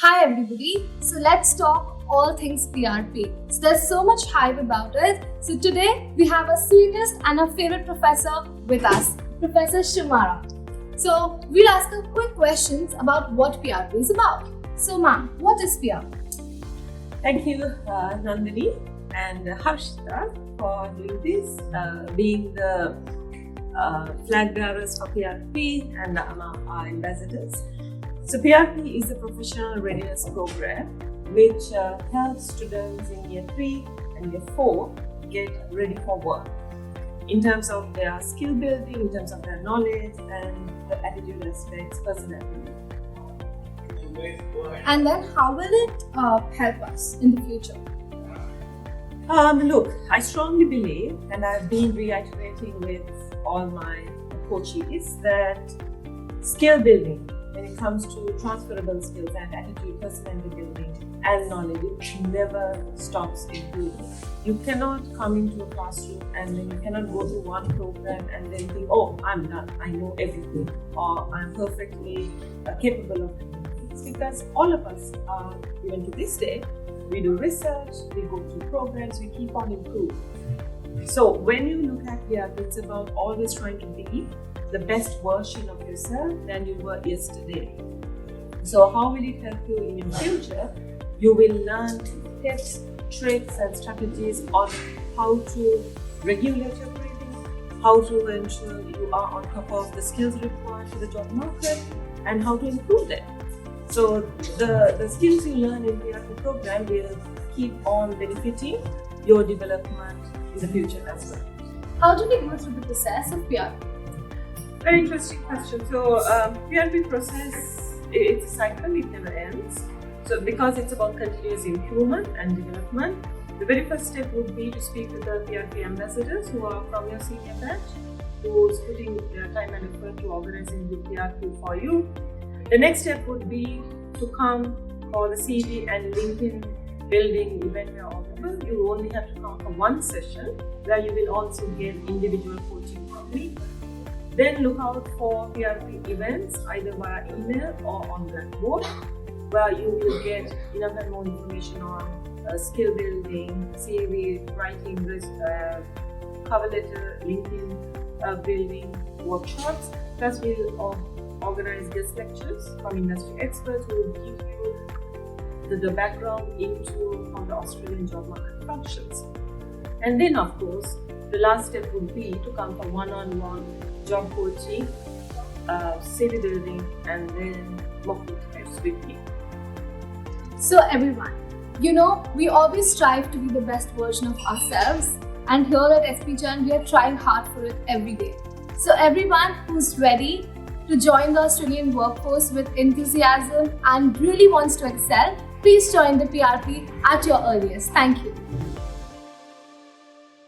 Hi everybody, so let's talk all things PRP. So there's so much hype about it. So today we have our sweetest and our favorite professor with us, Professor Shurmara. So we'll ask her quick questions about what PRP is about. So ma'am, what is PRP? Thank you Nandini and Harshita for doing this, being the flag bearers for PRP and our ambassadors. So PRP is a Professional Readiness Program which helps students in Year 3 and Year 4 get ready for work in terms of their skill building, in terms of their knowledge and the attitude aspects, personality. And then how will it help us in the future? Look, I strongly believe, and I've been reiterating with all my coaches, that skill building, when it comes to transferable skills and attitude, personality building and knowledge, it never stops improving. You cannot come into a classroom and then you cannot go to one program and then think, oh, I'm done, I know everything, or I'm perfectly capable of doing things. Because all of us, even to this day, we do research, we go through programs, we keep on improving. So when you look at PRP, it's about always trying to be the best version of yourself than you were yesterday. So how will it help you in your future? You will learn tips, tricks and strategies on how to regulate your breathing, how to ensure you are on top of the skills required for the job market and how to improve them. So the skills you learn in the PRP program will keep on benefiting your development in the future as well. How do we go through the process of PRP? Very interesting question. So PRP process, it's a cycle, it never ends. So because it's about continuous improvement and development, the very first step would be to speak with the PRP ambassadors who are from your senior batch, who's putting their time and effort to organizing the PRP for you. The next step would be to come for the CV and LinkedIn building event where available. You only have to come for one session where you will also get individual coaching from me. Then look out for PRP events either via email or on Blackboard, where you will get enough and more information on skill building, CV, writing, cover letter, LinkedIn building workshops. Plus we'll organize guest lectures from industry experts who will give you the background into how the Australian job market functions. And then of course, the last step would be to come for one-on-one job coaching, CV building, and then mock interviews with me. So everyone, we always strive to be the best version of ourselves, and here at SPChan we are trying hard for it every day. So everyone who's ready to join the Australian workforce with enthusiasm and really wants to excel, please join the PRP at your earliest. Thank you.